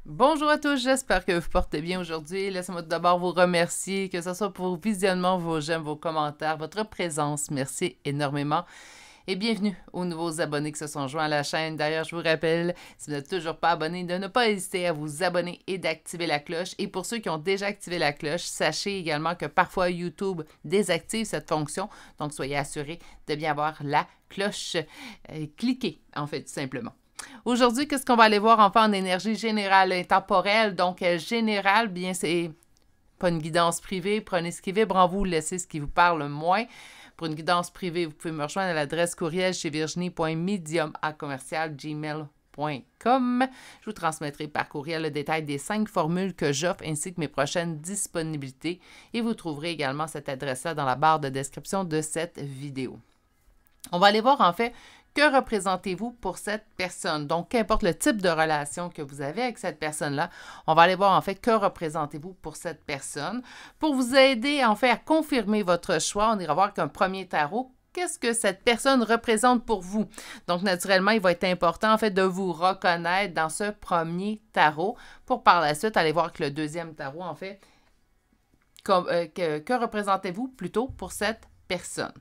Bonjour à tous, j'espère que vous portez bien aujourd'hui. Laissez-moi d'abord vous remercier, que ce soit pour vos visionnements, vos j'aime, vos commentaires, votre présence. Merci énormément. Et bienvenue aux nouveaux abonnés qui se sont joints à la chaîne. D'ailleurs, je vous rappelle, si vous n'êtes toujours pas abonné, de ne pas hésiter à vous abonner et d'activer la cloche. Et pour ceux qui ont déjà activé la cloche, sachez également que parfois YouTube désactive cette fonction. Donc, soyez assurés de bien avoir la cloche. Cliquez, en fait, tout simplement. Aujourd'hui, qu'est-ce qu'on va aller voir enfin en énergie générale intemporelle? Donc, générale, bien, c'est pas une guidance privée. Prenez ce qui vibre en vous, laissez ce qui vous parle moins. Pour une guidance privée, vous pouvez me rejoindre à l'adresse courriel chez virginie.medium@commercial.gmail.com. Je vous transmettrai par courriel le détail des 5 formules que j'offre ainsi que mes prochaines disponibilités. Et vous trouverez également cette adresse-là dans la barre de description de cette vidéo. On va aller voir en fait que représentez-vous pour cette personne. Donc, qu'importe le type de relation que vous avez avec cette personne-là, on va aller voir en fait que représentez-vous pour cette personne. Pour vous aider en fait à confirmer votre choix, on ira voir qu'un premier tarot. Qu'est-ce que cette personne représente pour vous? Donc, naturellement, il va être important, en fait, de vous reconnaître dans ce premier tarot pour par la suite aller voir que le deuxième tarot, en fait, que représentez-vous plutôt pour cette personne.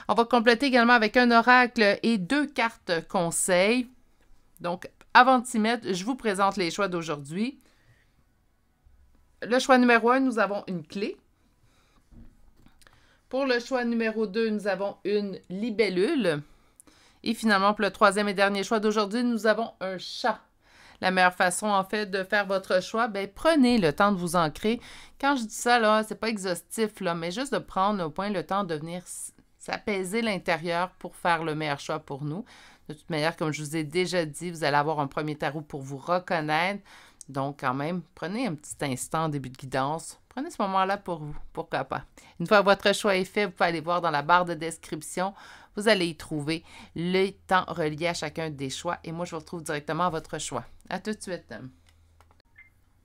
On va compléter également avec un oracle et 2 cartes conseils. Donc, avant de s'y mettre, je vous présente les choix d'aujourd'hui. Le choix numéro 1, nous avons une clé. Pour le choix numéro 2, nous avons une libellule. Et finalement, pour le troisième et dernier choix d'aujourd'hui, nous avons un chat. La meilleure façon, en fait, de faire votre choix, bien, prenez le temps de vous ancrer. Quand je dis ça, là, c'est pas exhaustif, là, mais juste de prendre au point le temps de venir s'apaiser l'intérieur pour faire le meilleur choix pour nous. De toute manière, comme je vous ai déjà dit, vous allez avoir un premier tarot pour vous reconnaître. Donc, quand même, prenez un petit instant en début de guidance. Prenez ce moment-là pour vous, pourquoi pas. Une fois que votre choix est fait, vous pouvez aller voir dans la barre de description. Vous allez y trouver le temps relié à chacun des choix. Et moi, je vous retrouve directement à votre choix. À tout de suite.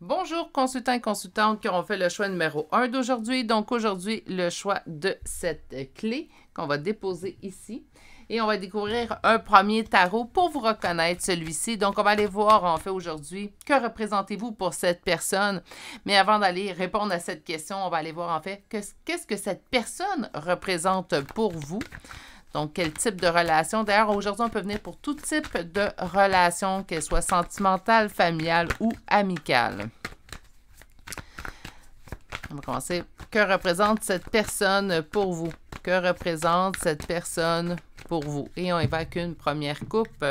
Bonjour, consultants et consultantes qui auront fait le choix numéro 1 d'aujourd'hui. Donc, aujourd'hui, le choix de cette clé qu'on va déposer ici. Et on va découvrir un premier tarot pour vous reconnaître celui-ci. Donc, on va aller voir en fait aujourd'hui que représentez-vous pour cette personne. Mais avant d'aller répondre à cette question, on va aller voir en fait qu'est-ce que cette personne représente pour vous. Donc, quel type de relation? D'ailleurs, aujourd'hui, on peut venir pour tout type de relation, qu'elle soit sentimentale, familiale ou amicale. On va commencer. Que représente cette personne pour vous? Que représente cette personne pour vous? Et on évoque une première coupe.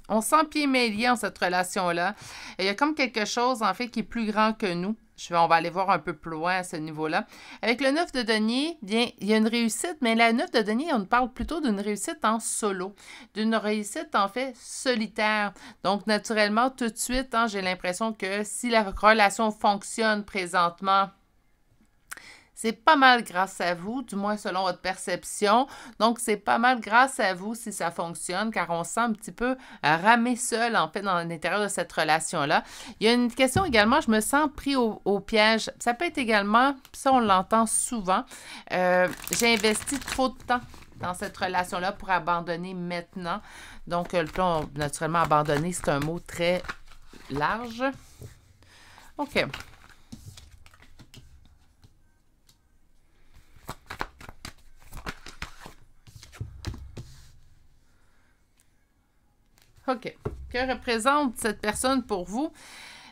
On sent pieds mêlés en cette relation-là. Il y a comme quelque chose, en fait, qui est plus grand que nous. On va aller voir un peu plus loin à ce niveau-là. Avec le 9 de denier, bien, il y a une réussite, mais la 9 de denier, on parle plutôt d'une réussite en solo, d'une réussite, en fait, solitaire. Donc, naturellement, tout de suite, hein, j'ai l'impression que si la relation fonctionne présentement, c'est pas mal grâce à vous, du moins selon votre perception. Donc, c'est pas mal grâce à vous si ça fonctionne, car on se sent un petit peu ramé seul, en fait, dans l'intérieur de cette relation-là. Il y a une question également, je me sens pris au piège. Ça peut être également, ça on l'entend souvent, j'ai investi trop de temps dans cette relation-là pour abandonner maintenant. Donc, le plan, naturellement, abandonner, c'est un mot très large. OK. OK. Que représente cette personne pour vous?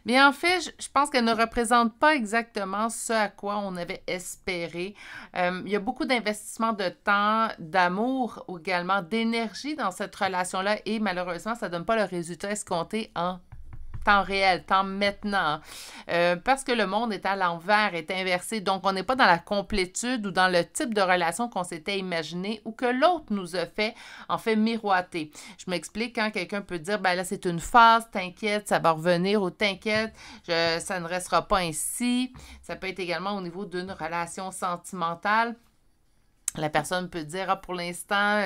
Bien, en fait, je pense qu'elle ne représente pas exactement ce à quoi on avait espéré. Il y a beaucoup d'investissement de temps, d'amour, ou également d'énergie dans cette relation-là et malheureusement, ça ne donne pas le résultat escompté en temps réel, temps maintenant. Parce que le monde est à l'envers, est inversé. Donc, on n'est pas dans la complétude ou dans le type de relation qu'on s'était imaginé ou que l'autre nous a fait, en fait, miroiter. Je m'explique quand quelqu'un peut dire, ben là, c'est une phase, t'inquiète, ça va revenir ou t'inquiète, ça ne restera pas ainsi. Ça peut être également au niveau d'une relation sentimentale. La personne peut dire, ah, pour l'instant,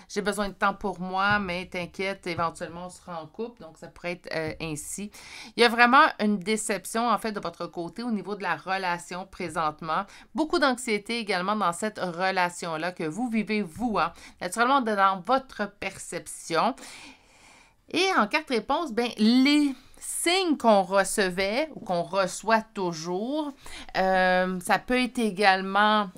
j'ai besoin de temps pour moi, mais t'inquiète, éventuellement, on sera en couple. Donc, ça pourrait être ainsi. Il y a vraiment une déception, en fait, de votre côté au niveau de la relation présentement. Beaucoup d'anxiété également dans cette relation-là que vous vivez, vous, hein. Naturellement, dans votre perception. Et en carte réponse, ben les signes qu'on recevait ou qu'on reçoit toujours, ça peut être également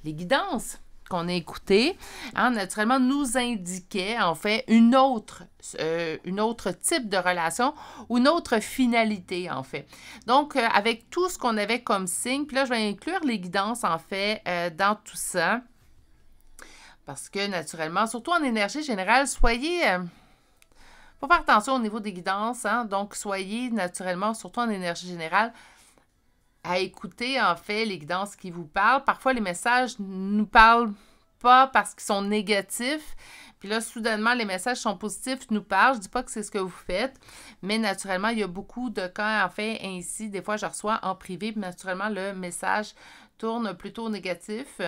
les guidances qu'on a écoutées, hein, naturellement, nous indiquaient, en fait, une autre type de relation ou une autre finalité, en fait. Donc, avec tout ce qu'on avait comme signe, puis là, je vais inclure les guidances, en fait, dans tout ça, parce que, naturellement, surtout en énergie générale, soyez... faut faire attention au niveau des guidances, hein, donc soyez, naturellement, surtout en énergie générale, à écouter, en fait, les guidances qui vous parlent. Parfois, les messages ne nous parlent pas parce qu'ils sont négatifs. Puis là, soudainement, les messages sont positifs, nous parlent. Je ne dis pas que c'est ce que vous faites, mais naturellement, il y a beaucoup de cas, en fait, ainsi. Des fois, je reçois en privé, puis naturellement, le message tourne plutôt négatif.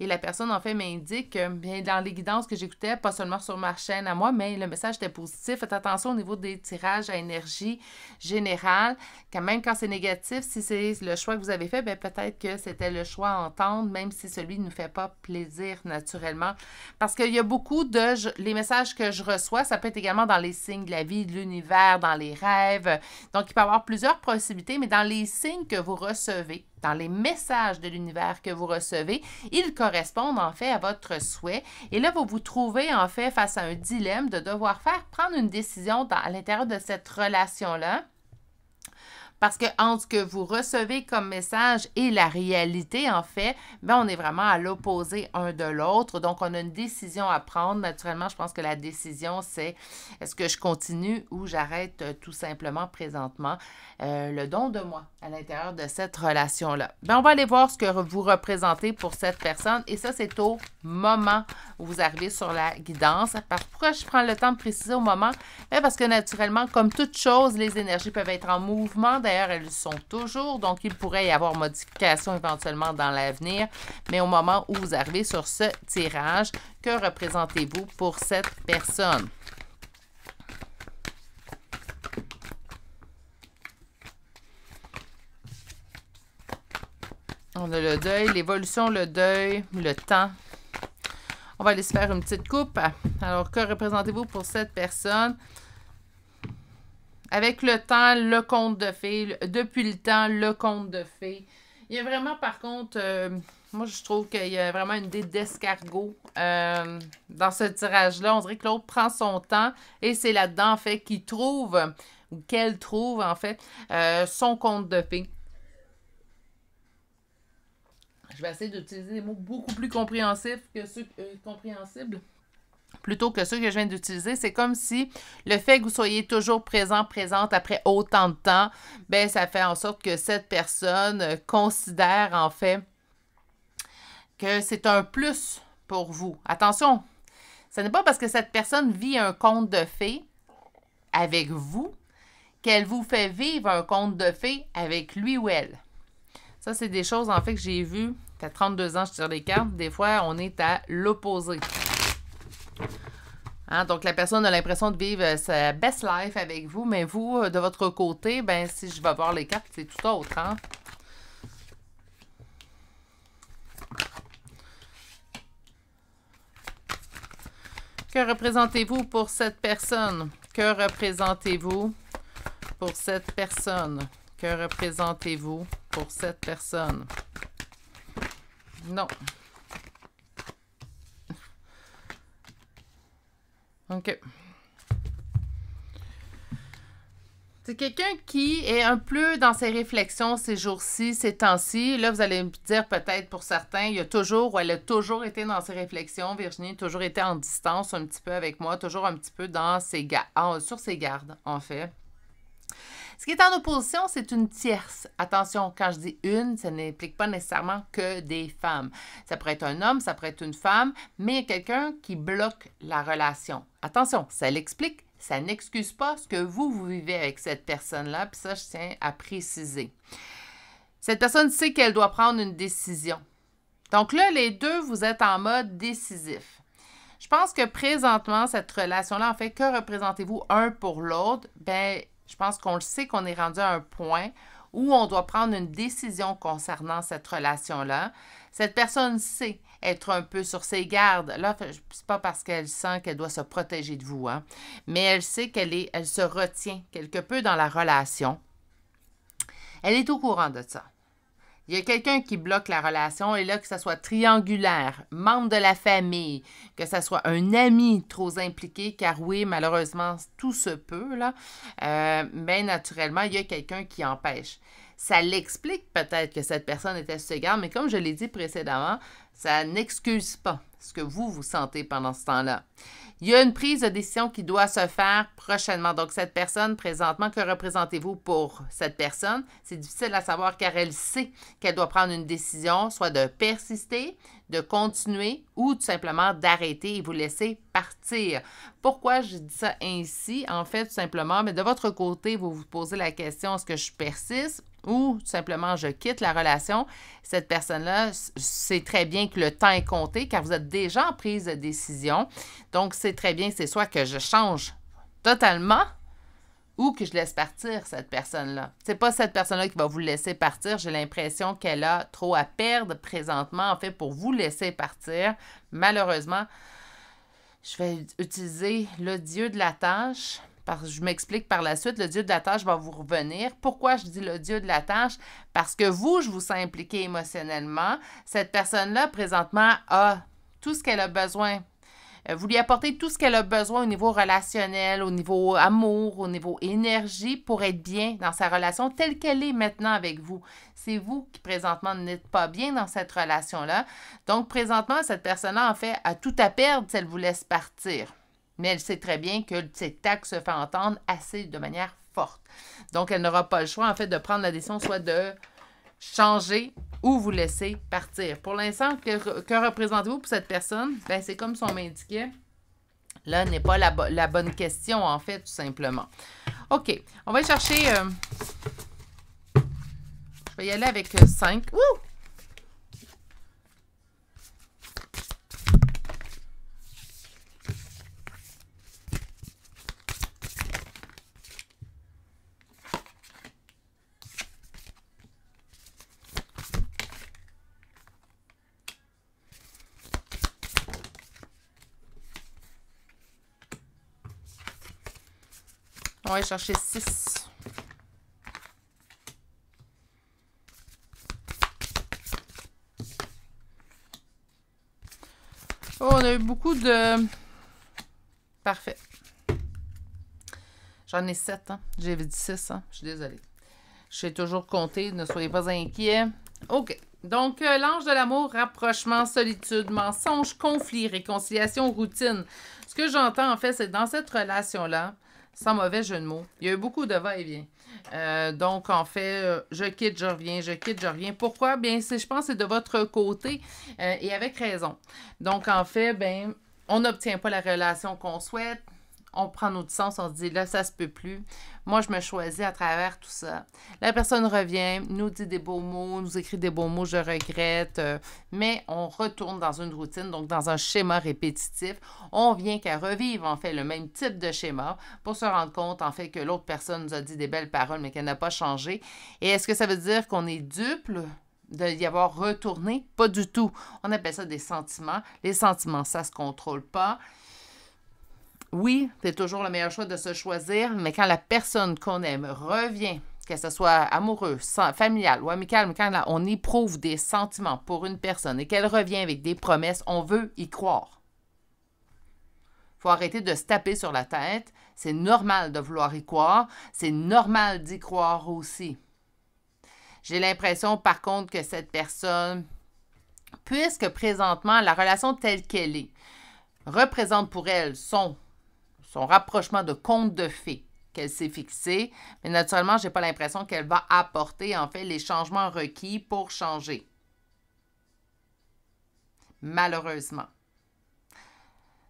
Et la personne, en fait, m'indique, bien, dans les guidances que j'écoutais, pas seulement sur ma chaîne à moi, mais le message était positif. Faites attention au niveau des tirages à énergie générale. Quand même, quand c'est négatif, si c'est le choix que vous avez fait, bien, peut-être que c'était le choix à entendre, même si celui ne nous fait pas plaisir naturellement. Parce qu'il y a beaucoup de... les messages que je reçois, ça peut être également dans les signes de la vie, de l'univers, dans les rêves. Donc, il peut y avoir plusieurs possibilités, mais dans les signes que vous recevez, dans les messages de l'univers que vous recevez, ils correspondent en fait à votre souhait. Et là, vous vous trouvez en fait face à un dilemme de devoir prendre une décision à l'intérieur de cette relation-là. Parce que entre ce que vous recevez comme message et la réalité, en fait, bien, on est vraiment à l'opposé un de l'autre. Donc, on a une décision à prendre. Naturellement, je pense que la décision, c'est est-ce que je continue ou j'arrête tout simplement présentement le don de moi à l'intérieur de cette relation-là. Bien, on va aller voir ce que vous représentez pour cette personne. Et ça, c'est au moment où vous arrivez sur la guidance. Pourquoi je prends le temps de préciser au moment? Bien, parce que naturellement, comme toute chose, les énergies peuvent être en mouvement. D'ailleurs, elles sont toujours, donc il pourrait y avoir modification éventuellement dans l'avenir. Mais au moment où vous arrivez sur ce tirage, que représentez-vous pour cette personne? On a le deuil, l'évolution, le deuil, le temps. On va aller se faire une petite coupe. Alors, que représentez-vous pour cette personne? Avec le temps, le conte de fées. Depuis le temps, le conte de fées. Il y a vraiment, par contre, moi, je trouve qu'il y a vraiment une idée d'escargot dans ce tirage-là. On dirait que l'autre prend son temps et c'est là-dedans, en fait, qu'il trouve, ou qu'elle trouve, en fait, son conte de fées. Je vais essayer d'utiliser des mots beaucoup plus compréhensifs que ceux compréhensibles. Plutôt que ceux que je viens d'utiliser, c'est comme si le fait que vous soyez toujours présent, présente après autant de temps, ben ça fait en sorte que cette personne considère en fait que c'est un plus pour vous. Attention, ce n'est pas parce que cette personne vit un conte de fées avec vous qu'elle vous fait vivre un conte de fées avec lui ou elle. Ça, c'est des choses en fait que j'ai vues. Ça fait 32 ans que je tire des cartes. Des fois, on est à l'opposé. Hein, donc, la personne a l'impression de vivre sa best life avec vous, mais vous, de votre côté, ben si je vais voir les cartes, c'est tout autre. Hein? Que représentez-vous pour cette personne? Que représentez-vous pour cette personne? Que représentez-vous pour cette personne? Non. OK. C'est quelqu'un qui est un peu dans ses réflexions ces jours-ci, ces temps-ci. Là, vous allez me dire peut-être pour certains, il y a toujours ou elle a toujours été dans ses réflexions. Virginie a toujours été en distance un petit peu avec moi, toujours un petit peu dans ses sur ses gardes, en fait. Ce qui est en opposition, c'est une tierce. Attention, quand je dis une, ça n'implique pas nécessairement que des femmes. Ça pourrait être un homme, ça pourrait être une femme, mais il y a quelqu'un qui bloque la relation. Attention, ça l'explique, ça n'excuse pas ce que vous vivez avec cette personne-là, puis ça, je tiens à préciser. Cette personne sait qu'elle doit prendre une décision. Donc là, les deux, vous êtes en mode décisif. Je pense que présentement, cette relation-là, en fait, que représentez-vous un pour l'autre? Ben, je pense qu'on le sait qu'on est rendu à un point où on doit prendre une décision concernant cette relation-là. Cette personne sait être un peu sur ses gardes. Là, c'est pas parce qu'elle sent qu'elle doit se protéger de vous, hein, mais elle sait elle se retient quelque peu dans la relation. Elle est au courant de ça. Il y a quelqu'un qui bloque la relation, et là, que ça soit triangulaire, membre de la famille, que ça soit un ami trop impliqué, car oui, malheureusement, tout se peut, là, mais naturellement, il y a quelqu'un qui empêche. Ça l'explique peut-être que cette personne était sur ses gardes, mais comme je l'ai dit précédemment, ça n'excuse pas ce que vous sentez pendant ce temps-là. Il y a une prise de décision qui doit se faire prochainement. Donc, cette personne, présentement, que représentez-vous pour cette personne? C'est difficile à savoir car elle sait qu'elle doit prendre une décision, soit de persister, de continuer ou tout simplement d'arrêter et vous laisser partir. Pourquoi je dis ça ainsi? En fait, tout simplement, mais de votre côté, vous vous posez la question, est-ce que je persiste? Ou tout simplement je quitte la relation, cette personne-là sait très bien que le temps est compté car vous êtes déjà en prise de décision. Donc, c'est très bien, c'est soit que je change totalement ou que je laisse partir cette personne-là. C'est pas cette personne-là qui va vous laisser partir. J'ai l'impression qu'elle a trop à perdre présentement, en fait, pour vous laisser partir. Malheureusement, je vais utiliser le dieu de la tâche. Je m'explique par la suite, le dieu de la tâche va vous revenir. Pourquoi je dis le dieu de la tâche? Parce que vous, je vous sens impliqué émotionnellement. Cette personne-là, présentement, a tout ce qu'elle a besoin. Vous lui apportez tout ce qu'elle a besoin au niveau relationnel, au niveau amour, au niveau énergie pour être bien dans sa relation telle qu'elle est maintenant avec vous. C'est vous qui présentement n'êtes pas bien dans cette relation-là. Donc, présentement, cette personne-là, en fait, a tout à perdre si elle vous laisse partir. Mais elle sait très bien que le tic-tac se fait entendre assez de manière forte. Donc, elle n'aura pas le choix, en fait, de prendre la décision soit de changer ou vous laisser partir. Pour l'instant, que représentez-vous pour cette personne? Ben, c'est comme son m'indiquait. Là, n'est pas la bonne question, en fait, tout simplement. OK. On va chercher... je vais y aller avec 5. Wouh! On va aller chercher 6. Oh, on a eu beaucoup de... Parfait. J'en ai 7, hein. J'avais dit 6, hein. Je suis désolée. Je sais toujours compter, ne soyez pas inquiets. OK. Donc, l'ange de l'amour, rapprochement, solitude, mensonge, conflit, réconciliation, routine. Ce que j'entends, en fait, c'est dans cette relation-là, sans mauvais jeu de mots, il y a eu beaucoup de va-et-vient. Donc, en fait, je quitte, je reviens, je quitte, je reviens. Pourquoi? Bien, je pense que c'est de votre côté et avec raison. Donc, en fait, ben, on n'obtient pas la relation qu'on souhaite. On prend notre sens, on se dit là, ça se peut plus. Moi, je me choisis à travers tout ça. La personne revient, nous dit des beaux mots, nous écrit des beaux mots, je regrette, mais on retourne dans une routine, donc dans un schéma répétitif. On vient qu'à revivre, en fait, le même type de schéma pour se rendre compte, en fait, que l'autre personne nous a dit des belles paroles, mais qu'elle n'a pas changé. Et est-ce que ça veut dire qu'on est dupe de y avoir retourné? Pas du tout. On appelle ça des sentiments. Les sentiments, ça se contrôle pas. Oui, c'est toujours le meilleur choix de se choisir, mais quand la personne qu'on aime revient, que ce soit amoureux, familial ou amical, mais quand on éprouve des sentiments pour une personne et qu'elle revient avec des promesses, on veut y croire. Il faut arrêter de se taper sur la tête. C'est normal de vouloir y croire. C'est normal d'y croire aussi. J'ai l'impression, par contre, que cette personne, puisque présentement, la relation telle qu'elle est, représente pour elle son rapprochement de conte de fées qu'elle s'est fixé, mais naturellement, je n'ai pas l'impression qu'elle va apporter, en fait, les changements requis pour changer. Malheureusement.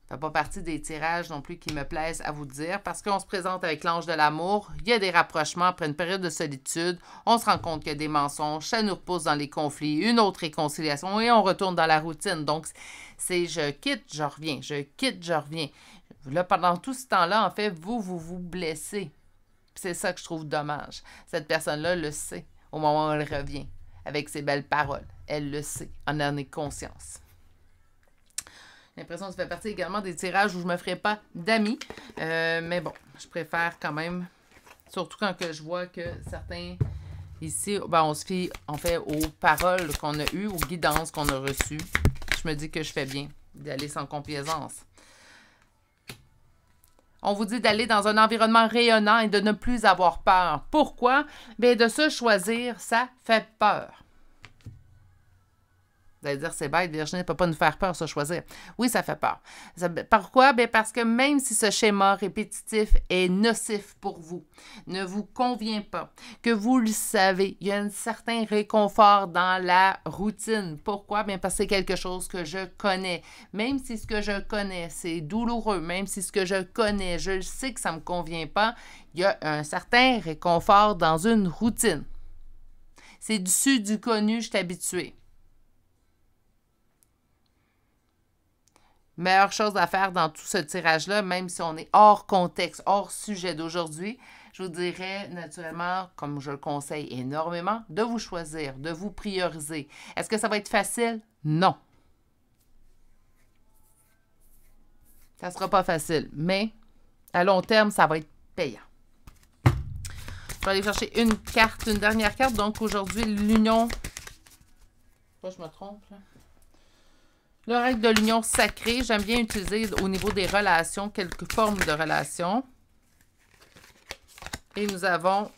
Ça fait pas partie des tirages non plus qui me plaisent à vous dire parce qu'on se présente avec l'ange de l'amour, il y a des rapprochements après une période de solitude, on se rend compte qu'il y a des mensonges, ça nous repousse dans les conflits, une autre réconciliation et on retourne dans la routine. Donc, c'est je quitte, je reviens, je quitte, je reviens. Là, pendant tout ce temps-là, en fait, vous blessez. C'est ça que je trouve dommage. Cette personne-là le sait au moment où elle revient avec ses belles paroles. Elle le sait, en est conscience. J'ai l'impression que ça fait partie également des tirages où je ne me ferai pas d'amis. Mais bon, je préfère quand même, surtout quand que je vois que certains ici, ben on se fie en fait aux paroles qu'on a eues, aux guidances qu'on a reçues. Je me dis que je fais bien d'aller sans complaisance. On vous dit d'aller dans un environnement rayonnant et de ne plus avoir peur. Pourquoi? Bien, de se choisir, ça fait peur. Vous allez dire, c'est bête, Virginie ne peut pas nous faire peur, se choisir. Oui, ça fait peur. Pourquoi? Bien, parce que même si ce schéma répétitif est nocif pour vous, ne vous convient pas, que vous le savez, il y a un certain réconfort dans la routine. Pourquoi? Bien, parce que c'est quelque chose que je connais. Même si ce que je connais, c'est douloureux, même si ce que je connais, je sais que ça ne me convient pas, il y a un certain réconfort dans une routine. C'est du connu, je suis habituée. Meilleure chose à faire dans tout ce tirage-là, même si on est hors contexte, hors sujet d'aujourd'hui, je vous dirais naturellement, comme je le conseille énormément, de vous choisir, de vous prioriser. Est-ce que ça va être facile? Non. Ça ne sera pas facile, mais à long terme, ça va être payant. Je vais aller chercher une carte, une dernière carte. Donc aujourd'hui, l'union... Je me trompe, là. Le règle de l'union sacrée, j'aime bien utiliser au niveau des relations, quelques formes de relations. Et nous avons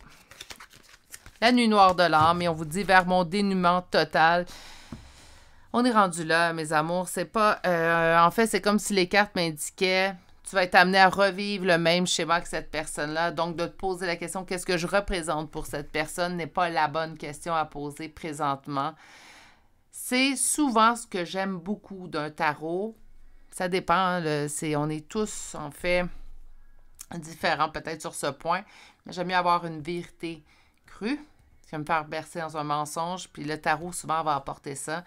la nuit noire de l'âme et on vous dit vers mon dénuement total. On est rendu là, mes amours. C'est pas... en fait, c'est comme si les cartes m'indiquaient tu vas être amené à revivre le même schéma que cette personne-là. Donc, de te poser la question qu'est-ce que je représente pour cette personne n'est pas la bonne question à poser présentement. C'est souvent ce que j'aime beaucoup d'un tarot. Ça dépend, on est tous, en fait, différents peut-être sur ce point. Mais j'aime mieux avoir une vérité crue que me faire bercer dans un mensonge. Puis le tarot, souvent, va apporter ça.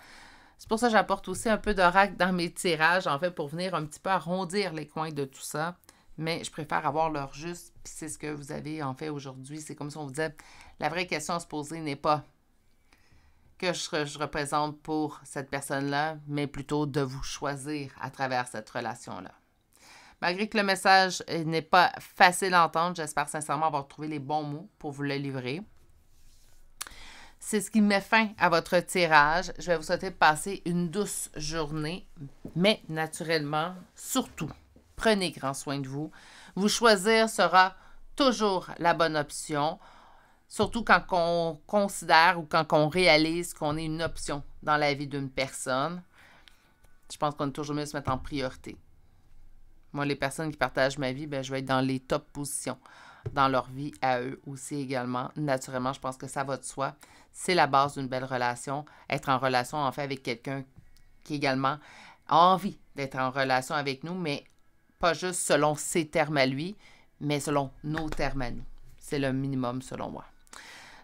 C'est pour ça que j'apporte aussi un peu d'oracle dans mes tirages, en fait, pour venir un petit peu arrondir les coins de tout ça. Mais je préfère avoir l'heure juste. Puis c'est ce que vous avez, en fait, aujourd'hui. C'est comme si on vous disait, la vraie question à se poser n'est pas que je représente pour cette personne-là, mais plutôt de vous choisir à travers cette relation-là. Malgré que le message n'est pas facile à entendre, j'espère sincèrement avoir trouvé les bons mots pour vous le livrer. C'est ce qui met fin à votre tirage. Je vais vous souhaiter de passer une douce journée, mais naturellement, surtout, prenez grand soin de vous. Vous choisir sera toujours la bonne option. Surtout quand on considère ou quand on réalise qu'on est une option dans la vie d'une personne. Je pense qu'on est toujours mieux de se mettre en priorité. Moi, les personnes qui partagent ma vie, je vais être dans les top positions dans leur vie à eux aussi également. Naturellement, je pense que ça va de soi. C'est la base d'une belle relation. Être en relation, en fait, avec quelqu'un qui également a envie d'être en relation avec nous, mais pas juste selon ses termes à lui, mais selon nos termes à nous. C'est le minimum selon moi.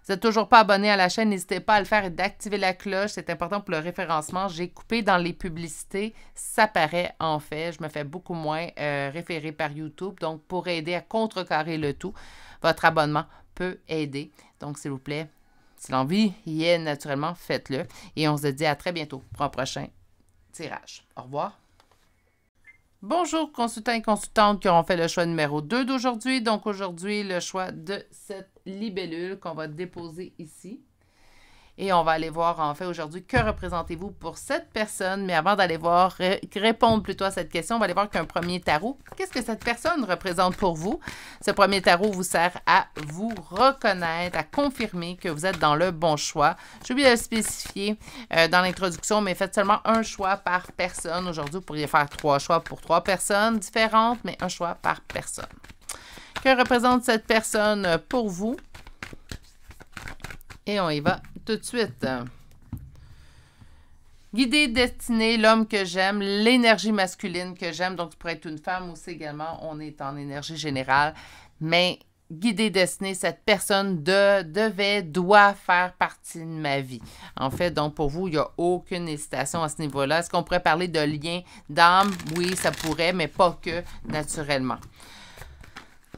Vous n'êtes toujours pas abonné à la chaîne, n'hésitez pas à le faire et d'activer la cloche. C'est important pour le référencement. J'ai coupé dans les publicités. Ça paraît en fait. Je me fais beaucoup moins référer par YouTube. Donc, pour aider à contrecarrer le tout, votre abonnement peut aider. Donc, s'il vous plaît, si l'envie y est naturellement, faites-le. Et on se dit à très bientôt pour un prochain tirage. Au revoir. Bonjour consultants et consultantes qui auront fait le choix numéro 2 d'aujourd'hui. Donc aujourd'hui, le choix de cette libellule qu'on va déposer ici. Et on va aller voir en fait aujourd'hui que représentez-vous pour cette personne. Mais avant d'aller voir, répondre plutôt à cette question, on va aller voir qu'un premier tarot. Qu'est-ce que cette personne représente pour vous? Ce premier tarot vous sert à vous reconnaître, à confirmer que vous êtes dans le bon choix. J'ai oublié de le spécifier dans l'introduction, mais faites seulement un choix par personne. Aujourd'hui, vous pourriez faire 3 choix pour 3 personnes différentes, mais un choix par personne. Que représente cette personne pour vous? Et on y va tout de suite. Guidé, destiné, l'homme que j'aime, l'énergie masculine que j'aime. Donc, tu pourrais être une femme aussi également. On est en énergie générale. Mais guidé, destiné, cette personne doit faire partie de ma vie. En fait, donc pour vous, il n'y a aucune hésitation à ce niveau-là. Est-ce qu'on pourrait parler de lien d'âme? Oui, ça pourrait, mais pas que naturellement.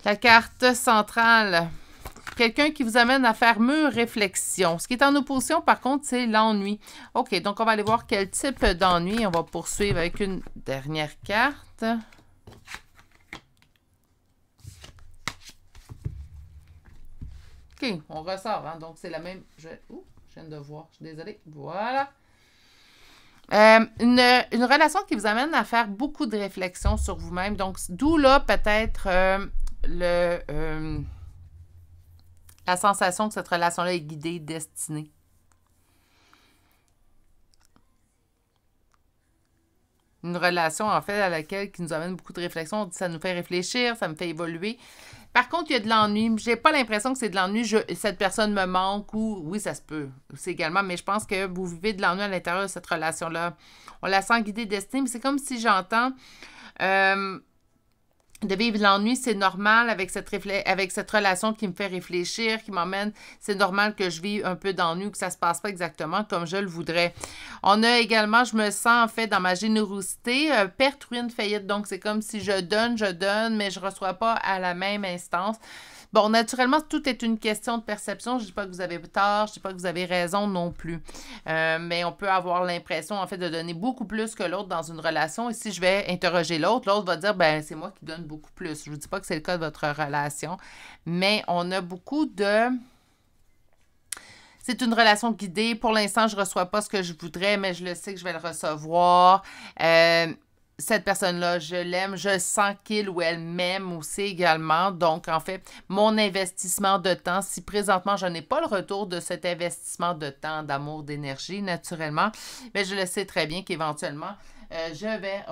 La carte centrale. Quelqu'un qui vous amène à faire mûre réflexion. Ce qui est en opposition, par contre, c'est l'ennui. OK, donc on va aller voir quel type d'ennui. On va poursuivre avec une dernière carte. OK, on ressort. Hein? Donc, c'est la même... je viens de voir. Je suis désolée. Voilà. Une relation qui vous amène à faire beaucoup de réflexions sur vous-même. Donc, d'où là, peut-être la sensation que cette relation-là est guidée, destinée. Une relation, en fait, à laquelle qui nous amène beaucoup de réflexions. Ça nous fait réfléchir, ça me fait évoluer. Par contre, il y a de l'ennui. J'ai pas l'impression que c'est de l'ennui. Cette personne me manque ou... Oui, ça se peut. C'est également, mais je pense que vous vivez de l'ennui à l'intérieur de cette relation-là. On la sent guidée, destinée, mais c'est comme si j'entends... de vivre l'ennui, c'est normal avec cette relation qui me fait réfléchir, qui m'emmène, c'est normal que je vive un peu d'ennui, que ça se passe pas exactement comme je le voudrais. On a également, je me sens en fait dans ma générosité, perte, ruine, faillite, donc c'est comme si je donne, mais je reçois pas à la même instance. Bon, naturellement, tout est une question de perception. Je ne dis pas que vous avez tort, je ne dis pas que vous avez raison non plus. Mais on peut avoir l'impression, en fait, de donner beaucoup plus que l'autre dans une relation. Et si je vais interroger l'autre va dire, ben c'est moi qui donne beaucoup plus. Je ne vous dis pas que c'est le cas de votre relation, mais on a beaucoup de... C'est une relation guidée. Pour l'instant, je ne reçois pas ce que je voudrais, mais je le sais que je vais le recevoir. Cette personne-là, je l'aime, je sens qu'il ou elle m'aime aussi également. Donc, en fait, mon investissement de temps, si présentement, je n'ai pas le retour de cet investissement de temps, d'amour, d'énergie, naturellement, mais je le sais très bien qu'éventuellement, je vais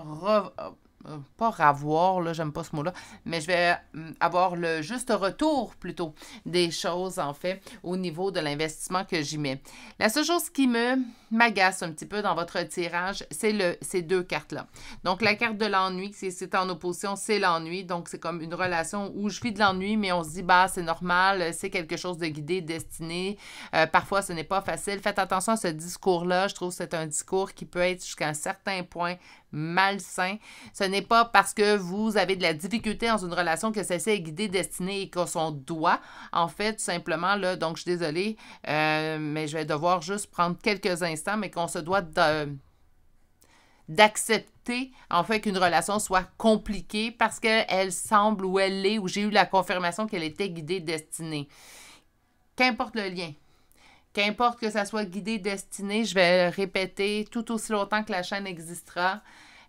pas ravoir, là, j'aime pas ce mot-là, mais je vais avoir le juste retour, plutôt, des choses, en fait, au niveau de l'investissement que j'y mets. La seule chose qui m'agace un petit peu dans votre tirage, c'est ces deux cartes-là. Donc, la carte de l'ennui, c'est en opposition, c'est l'ennui. Donc, c'est comme une relation où je vis de l'ennui, mais on se dit, bah, c'est normal, c'est quelque chose de guidé, destiné. Parfois, ce n'est pas facile. Faites attention à ce discours-là. Je trouve que c'est un discours qui peut être jusqu'à un certain point malsain. Ce n'est pas parce que vous avez de la difficulté dans une relation que celle-ci est guidée, destinée et qu'on doit. En fait, tout simplement, là, donc je suis désolée, mais je vais devoir juste prendre quelques instants, mais qu'on se doit d'accepter, en fait, qu'une relation soit compliquée parce qu'elle semble ou elle l'est, ou j'ai eu la confirmation qu'elle était guidée, destinée. Qu'importe le lien. Qu'importe que ça soit guidé, destiné, je vais le répéter tout aussi longtemps que la chaîne existera.